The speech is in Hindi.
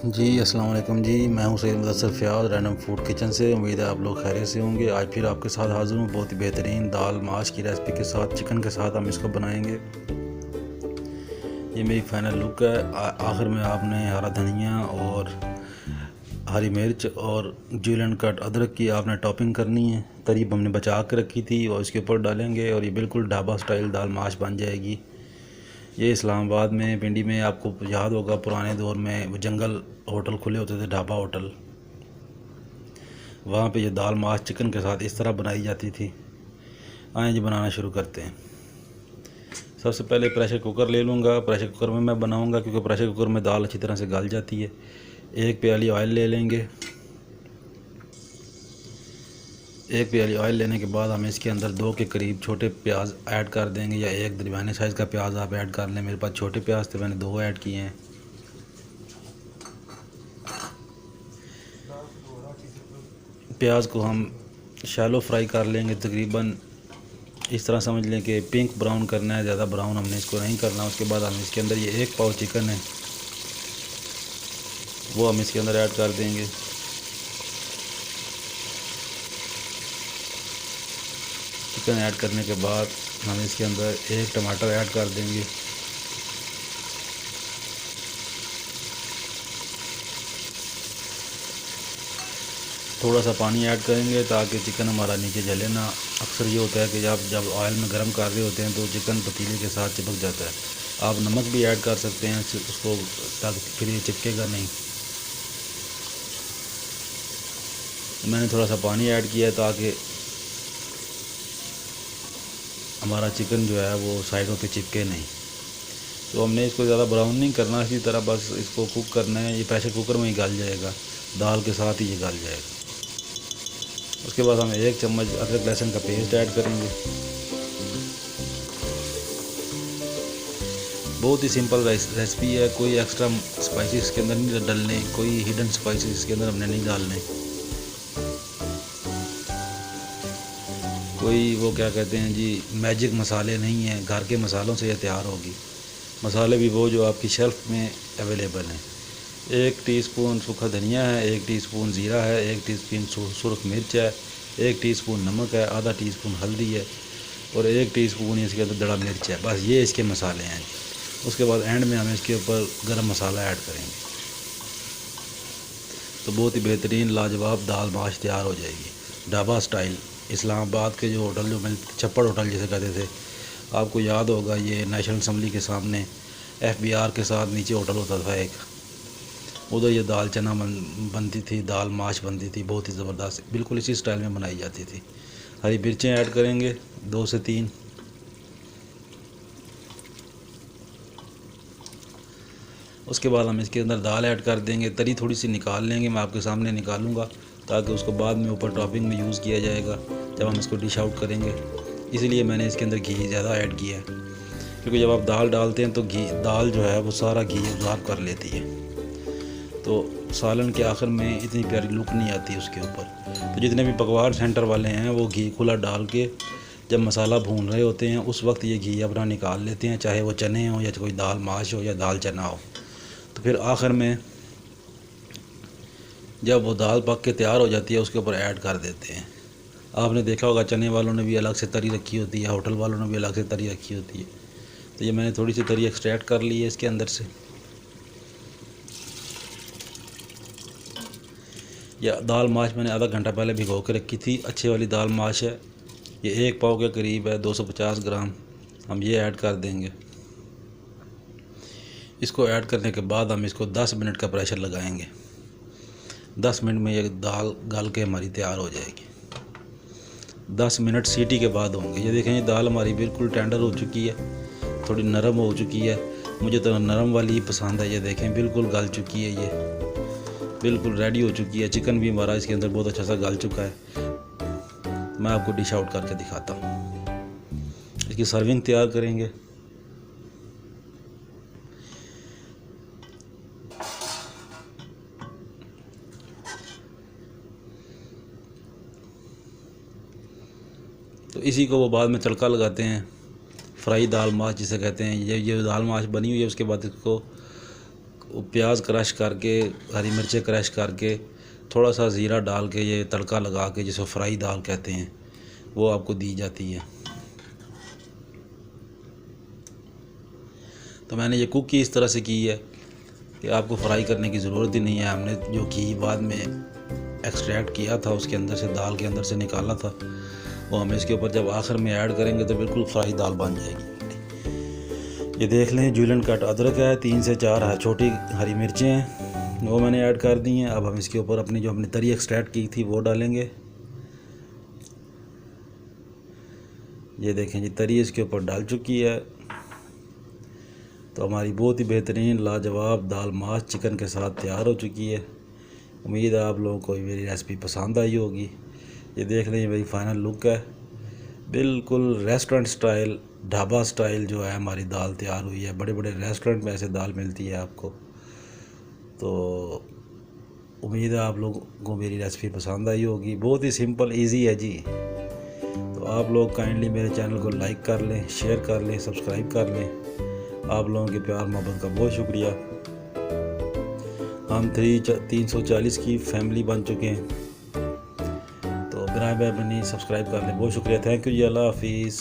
जी अस्सलाम वालेकुम जी। मैं हूं Syed Mudassir Fayaz random food kitchen से। उम्मीद है आप लोग खैरियत से होंगे। आज फिर आपके साथ हाज़िर हूं बहुत ही बेहतरीन दाल माश की रेसिपी के साथ। चिकन के साथ हम इसको बनाएंगे। ये मेरी फाइनल लुक है। आखिर में आपने हरा धनिया और हरी मिर्च और जूलियन कट अदरक की आपने टॉपिंग करनी है। करीब हमने बचा के रखी थी और इसके ऊपर डालेंगे और ये बिल्कुल ढाबा स्टाइल दाल माश बन जाएगी। ये इस्लामाबाद में पिंडी में आपको याद होगा, पुराने दौर में वो जंगल होटल खुले होते थे, ढाबा होटल, वहाँ पे ये दाल माश चिकन के साथ इस तरह बनाई जाती थी। आए जी बनाना शुरू करते हैं। सबसे पहले प्रेशर कुकर ले लूँगा। प्रेशर कुकर में मैं बनाऊँगा क्योंकि प्रेशर कुकर में दाल अच्छी तरह से गल जाती है। एक प्याली ऑयल ले लेंगे। एक प्याली ऑयल लेने के बाद हम इसके अंदर 2 के करीब छोटे प्याज ऐड कर देंगे, या एक दरमियाने साइज़ का प्याज आप ऐड कर लें। मेरे पास छोटे प्याज थे, मैंने 2 ऐड किए हैं। प्याज को हम शैलो फ्राई कर लेंगे, तकरीबन इस तरह समझ लें कि पिंक ब्राउन करना है, ज़्यादा ब्राउन हमने इसको नहीं करना। उसके बाद हम इसके अंदर ये 1 पाव चिकन है वो हम इसके अंदर ऐड कर देंगे। चिकन ऐड करने के बाद हम इसके अंदर 1 टमाटर ऐड कर देंगे। थोड़ा सा पानी ऐड करेंगे ताकि चिकन हमारा नीचे जले ना। अक्सर ये होता है कि जब ऑयल में गर्म कर रहे होते हैं तो चिकन पतीले के साथ चिपक जाता है। आप नमक भी ऐड कर सकते हैं उसको, ताकि फिर ये चिपकेगा नहीं। मैंने थोड़ा सा पानी ऐड किया है ताकि हमारा चिकन जो है वो साइडों पे चिपके नहीं। तो हमने इसको ज़्यादा ब्राउन नहीं करना, इसी तरह बस इसको कुक करना है। ये प्रेशर कुकर में ही गल जाएगा, दाल के साथ ही ये गल जाएगा। उसके बाद हम 1 चम्मच अदरक लहसुन का पेस्ट ऐड करेंगे। बहुत ही सिंपल रेसिपी है, कोई एक्स्ट्रा स्पाइसेस इसके अंदर नहीं डालने, कोई हिडन स्पाइसेस इसके अंदर हमने नहीं डालने। कोई वो क्या कहते हैं जी, मैजिक मसाले नहीं हैं, घर के मसालों से ये तैयार होगी। मसाले भी वो जो आपकी शेल्फ में अवेलेबल हैं। 1 टीस्पून सूखा धनिया है, 1 टीस्पून ज़ीरा है, 1 टीस्पून सुरख मिर्च है, 1 टीस्पून नमक है, आधा टीस्पून हल्दी है और 1 टीस्पून इसके अंदर दड़ा मिर्च है। बस ये इसके मसाले हैं। उसके बाद एंड में हम इसके ऊपर गरम मसाला ऐड करेंगे तो बहुत ही बेहतरीन लाजवाब दाल माश तैयार हो जाएगी ढाबा स्टाइल। इस्लामाबाद के जो होटल जो मिलते, छप्पड़ होटल जिसे कहते थे, आपको याद होगा, ये नेशनल असम्बली के सामने FBR के साथ नीचे होटल होता था एक, उधर ये दाल चना बनती थी, दाल माश बनती थी, बहुत ही ज़बरदस्त, बिल्कुल इसी स्टाइल में बनाई जाती थी। हरी मिर्चें ऐड करेंगे 2 से 3। उसके बाद हम इसके अंदर दाल ऐड कर देंगे। तरी थोड़ी सी निकाल लेंगे, मैं आपके सामने निकालूंगा ताकि उसको बाद में ऊपर टॉपिंग में यूज़ किया जाएगा जब हम इसको डिश आउट करेंगे। इसलिए मैंने इसके अंदर घी ज़्यादा ऐड किया है, क्योंकि जब आप दाल डालते हैं तो दाल जो है वो सारा घी ऑब्ज़ॉर्ब कर लेती है, तो सालन के आखिर में इतनी प्यारी लुक नहीं आती उसके ऊपर। तो जितने भी पकवान सेंटर वाले हैं वो घी खुला डाल के जब मसाला भून रहे होते हैं उस वक्त ये घी अपना निकाल लेते हैं, चाहे वो चने हो या कोई दाल माश हो या दाल चना हो। तो फिर आखिर में जब वो दाल पक के तैयार हो जाती है उसके ऊपर ऐड कर देते हैं। आपने देखा होगा चने वालों ने भी अलग से तरी रखी होती है, होटल वालों ने भी अलग से तरी रखी होती है। तो ये मैंने थोड़ी सी तरी एक्सट्रैक्ट कर ली है इसके अंदर से। यह दाल माश मैंने आधा घंटा पहले भिगो के रखी थी, अच्छे वाली दाल माश है। ये 1 पाव के करीब है, 250 ग्राम। हम ये ऐड कर देंगे। इसको ऐड करने के बाद हम इसको 10 मिनट का प्रेशर लगाएंगे। 10 मिनट में ये दाल गल के हमारी तैयार हो जाएगी। 10 मिनट सीटी के बाद होंगे। ये देखें, ये दाल हमारी बिल्कुल टेंडर हो चुकी है, थोड़ी नरम हो चुकी है। मुझे तो नरम वाली ही पसंद है। ये देखें बिल्कुल गल चुकी है, ये बिल्कुल रेडी हो चुकी है। चिकन भी हमारा इसके अंदर बहुत अच्छा सा गल चुका है। मैं आपको डिश आउट करके दिखाता हूँ। इसकी सर्विंग तैयार करेंगे। तो इसी को वो बाद में तड़का लगाते हैं, फ्राई दाल माश जिसे कहते हैं। ये दाल माश बनी हुई है, उसके बाद इसको प्याज क्रश करके, हरी मिर्चें क्रश करके, थोड़ा सा ज़ीरा डाल के ये तड़का लगा के, जिसको फ्राई दाल कहते हैं, वो आपको दी जाती है। तो मैंने ये कुक की इस तरह से की है कि आपको फ्राई करने की ज़रूरत ही नहीं है। हमने जो घी बाद में एक्सट्रैक्ट किया था उसके अंदर से, दाल के अंदर से निकाला था, वो हम इसके ऊपर जब आखिर में ऐड करेंगे तो बिल्कुल फ्राई दाल बन जाएगी। ये देख लें, जूलन कट अदरक है, 3 से 4 छोटी हरी मिर्चें हैं, वो मैंने ऐड कर दी हैं। अब हम इसके ऊपर अपनी जो हमने तरी एक्सट्रैक्ट की थी वो डालेंगे। ये देखें जी, तरी इसके ऊपर डाल चुकी है। तो हमारी बहुत ही बेहतरीन लाजवाब दाल माश चिकन के साथ तैयार हो चुकी है। उम्मीद है आप लोगों को मेरी रेसिपी पसंद आई होगी। ये देख लें, ये मेरी फाइनल लुक है, बिल्कुल रेस्टोरेंट स्टाइल, ढाबा स्टाइल जो है हमारी दाल तैयार हुई है। बड़े बड़े रेस्टोरेंट में ऐसे दाल मिलती है आपको। तो उम्मीद है आप लोगों को मेरी रेसिपी पसंद आई होगी। बहुत ही सिंपल इजी है जी। तो आप लोग काइंडली मेरे चैनल को लाइक कर लें, शेयर कर लें, सब्सक्राइब कर लें। आप लोगों के प्यार मोहब्बत का बहुत शुक्रिया। हम 340 की फैमिली बन चुके हैं। तो मेरा बनी सब्सक्राइब कर लें, बहुत शुक्रिया। थैंक यू जी, अल्लाह हाफिज़।